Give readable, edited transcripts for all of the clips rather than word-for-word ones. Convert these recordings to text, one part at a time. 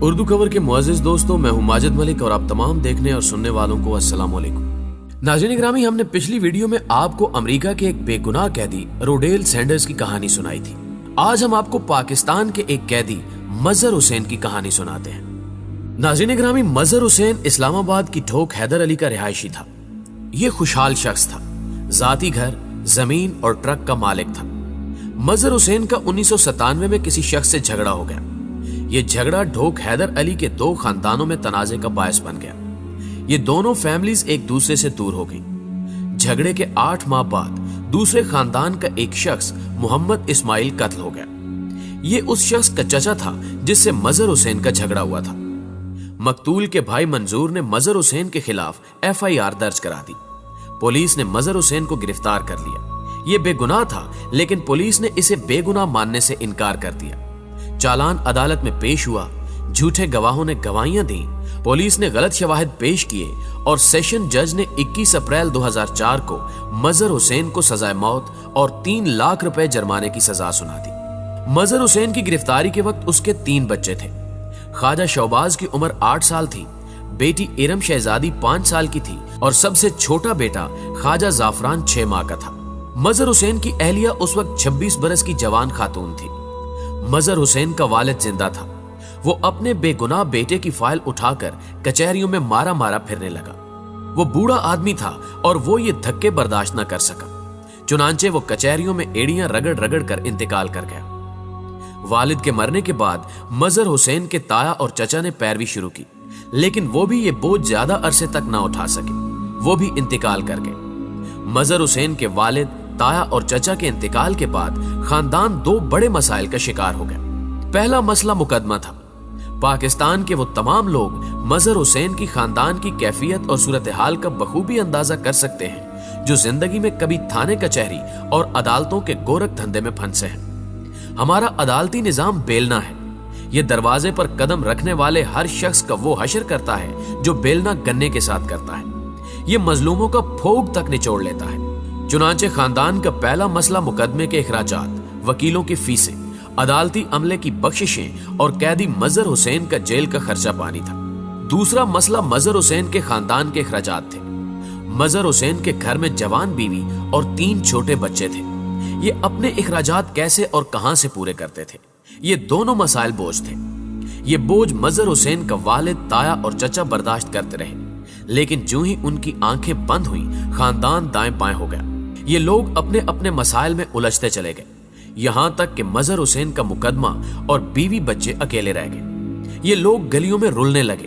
اردو خبر کے معزز دوستوں، میں ہوں ماجد ملک اور آپ تمام دیکھنے اور سننے والوں کو السلام علیکم۔ ناظرین گرامی، ہم نے پچھلی ویڈیو میں آپ کو امریکہ کے ایک بے گناہ قیدی روڈیل سینڈرز کی کہانی سنائی تھی۔ آج ہم آپ کو پاکستان کے ایک قیدی مظہر حسین کی کہانی سناتے ہیں۔ ناظرین گرامی، مظہر حسین اسلام آباد کی ٹھوک حیدر علی کا رہائشی تھا۔ یہ خوشحال شخص تھا، ذاتی گھر، زمین اور ٹرک کا مالک تھا۔ مظہر حسین کا 1997 میں کسی شخص سے جھگڑا ہو گیا۔ یہ جھگڑا ڈھوک حیدر علی کے دو خاندانوں میں تنازع کا باعث بن گیا۔ یہ دونوں فیملیز ایک دوسرے سے دور ہو گئیں۔ جھگڑے کے 8 ماہ بعد دوسرے خاندان کا ایک شخص محمد اسماعیل قتل ہو گیا۔ یہ اس شخص کا چچا تھا جس سے مظہر حسین کا جھگڑا ہوا تھا۔ مقتول کے بھائی منظور نے مظہر حسین کے خلاف FIR درج کرا دی۔ پولیس نے مظہر حسین کو گرفتار کر لیا۔ یہ بے گناہ تھا، لیکن پولیس نے اسے بے گناہ ماننے سے انکار کر دیا۔ چالان عدالت میں پیش ہوا، جھوٹے گواہوں نے گواہیاں دیں، پولیس نے غلط شواہد پیش کیے اور سیشن جج نے 21 اپریل 2004 کو مظہر حسین کو سزائے موت اور 3 لاکھ روپے جرمانے کی سزا سنا دی۔ مظہر حسین کی گرفتاری کے وقت اس کے 3 بچے تھے۔ خواجہ شہباز کی عمر 8 سال تھی، بیٹی ارم شہزادی 5 سال کی تھی اور سب سے چھوٹا بیٹا خواجہ زعفران 6 ماہ کا تھا۔ مظہر حسین کی اہلیہ اس وقت 26 برس کی جوان خاتون تھی۔ مظہر حسین کا والد زندہ تھا۔ وہ اپنے بے گناہ بیٹے کی فائل اٹھا کر کچہریوں میں مارا مارا پھرنے لگا۔ وہ بوڑھا آدمی تھا اور وہ یہ دھکے برداشت نہ کر سکا، چنانچہ وہ کچہریوں میں ایڑیاں رگڑ رگڑ کر انتقال کر گیا۔ والد کے مرنے کے بعد مظہر حسین کے تایا اور چچا نے پیروی شروع کی، لیکن وہ بھی یہ بوجھ زیادہ عرصے تک نہ اٹھا سکے، وہ بھی انتقال کر گئے۔ مظہر حسین کے والد، تایا اور چچا کے انتقال کے بعد خاندان 2 بڑے مسائل کا شکار ہو گیا۔ پہلا مسئلہ مقدمہ تھا۔ پاکستان کے وہ تمام لوگ مظہر حسین کی خاندان کی کیفیت اور صورتحال کا بخوبی اندازہ کر سکتے ہیں جو زندگی میں کبھی تھانے کچہری اور عدالتوں کے گورکھ دھندے میں پھنسے ہیں۔ ہمارا عدالتی نظام بیلنا ہے۔ یہ دروازے پر قدم رکھنے والے ہر شخص کا وہ حشر کرتا ہے جو بیلنا گنے کے ساتھ کرتا ہے۔ یہ مظلوموں کا پھوگ تک نچوڑ لیتا ہے۔ چنانچہ خاندان کا پہلا مسئلہ مقدمے کے اخراجات، وکیلوں کی فیسیں، عدالتی عملے کی بخششیں اور قیدی مظہر حسین کا جیل کا خرچہ پانی تھا۔ دوسرا مسئلہ مظہر حسین کے خاندان کے اخراجات تھے۔ مظہر حسین کے گھر میں جوان بیوی اور 3 چھوٹے بچے تھے۔ یہ اپنے اخراجات کیسے اور کہاں سے پورے کرتے تھے؟ یہ دونوں مسائل بوجھ تھے۔ یہ بوجھ مظہر حسین کا والد، تایا اور چچا برداشت کرتے رہے، لیکن جو ہی ان کی آنکھیں بند ہوئیں، خاندان دائیں بائیں ہو گیا۔ یہ لوگ اپنے اپنے مسائل میں الجھتے چلے گئے، یہاں تک کہ مظہر حسین کا مقدمہ اور بیوی بچے اکیلے رہ گئے۔ یہ لوگ گلیوں میں رلنے لگے۔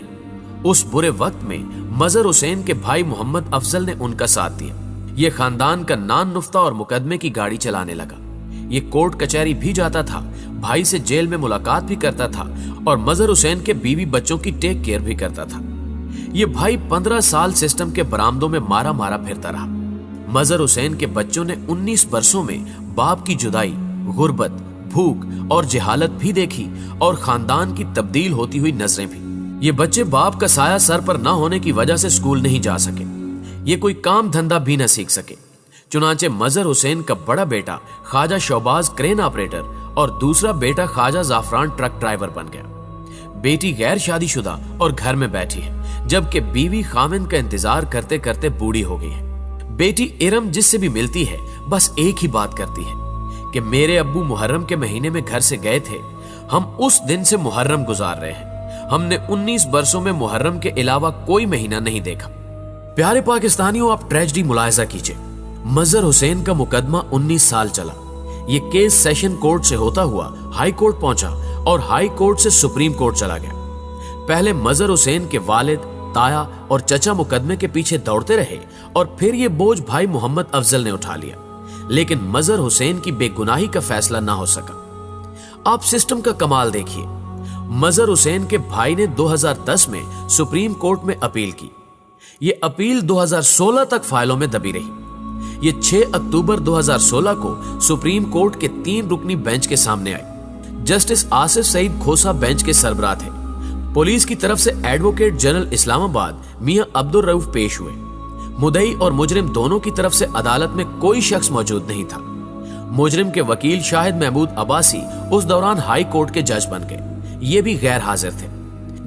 اس برے وقت میں مظہر حسین کے بھائی محمد افضل نے ان کا ساتھ دیا۔ یہ خاندان کا نان نفتہ اور مقدمے کی گاڑی چلانے لگا۔ یہ کورٹ کچہری بھی جاتا تھا، بھائی سے جیل میں ملاقات بھی کرتا تھا اور مظہر حسین کے بیوی بچوں کی ٹیک کیئر بھی کرتا تھا۔ یہ بھائی 15 سال سسٹم کے برآمدوں میں مارا مارا پھرتا رہا۔ مظہر حسین کے بچوں نے 19 برسوں میں باپ کی جدائی، غربت، بھوک اور جہالت بھی دیکھی اور خاندان کی تبدیل ہوتی ہوئی نظریں بھی۔ یہ بچے باپ کا سایہ سر پر نہ ہونے کی وجہ سے اسکول نہیں جا سکے، یہ کوئی کام دھندا بھی نہ سیکھ سکے۔ چنانچہ مظہر حسین کا بڑا بیٹا خواجہ شہباز کرین آپریٹر اور دوسرا بیٹا خواجہ زعفران ٹرک ڈرائیور بن گیا۔ بیٹی غیر شادی شدہ اور گھر میں بیٹھی ہے، جبکہ بیوی خاوند کا انتظار کرتے کرتے بوڑھی ہو گئی ہے۔ بیٹی ارم جس سے بھی ملتی ہے بس ایک ہی بات کرتی ہے کہ میرے ابو محرم کے مہینے میں گھر سے گئے تھے، ہم اس دن سے محرم گزار رہے ہیں، ہم نے 19 برسوں میں محرم کے علاوہ کوئی مہینہ نہیں دیکھا۔ پیارے پاکستانیوں، آپ ٹریجڈی ملاحظہ کیجئے۔ مظہر حسین کا مقدمہ 19 سال چلا۔ یہ کیس سیشن کورٹ سے ہوتا ہوا ہائی کورٹ پہنچا اور ہائی کورٹ سے سپریم کورٹ چلا گیا۔ پہلے مظہر حسین کے والد، تایا اور چچا مقدمے کے پیچھے دوڑتے رہے اور پھر یہ بوجھ بھائی محمد افضل نے اٹھا لیا، لیکن مظہر حسین کی بے گناہی کا فیصلہ نہ ہو سکا۔ آپ سسٹم کا کمال دیکھیے۔ مظہر حسین کے بھائی نے 2010 میں سپریم کورٹ میں اپیل کی۔ یہ اپیل 2016 تک فائلوں میں دبی رہی۔ یہ 6 اکتوبر 2016 کو سپریم کورٹ کے 3 رکنی بینچ کے سامنے آئی۔ جسٹس آصف سعید کھوسا بینچ کے سربراہ تھے۔ پولیس کی طرف سے ایڈوکیٹ جنرل اسلام آباد میاں عبدالرؤف پیش ہوئے۔ مدعی اور مجرم دونوں کی طرف سے عدالت میں کوئی شخص موجود نہیں تھا۔ مجرم کے وکیل شاہد محمود عباسی اس دوران ہائی کورٹ کے جج بن گئے، یہ بھی غیر حاضر تھے۔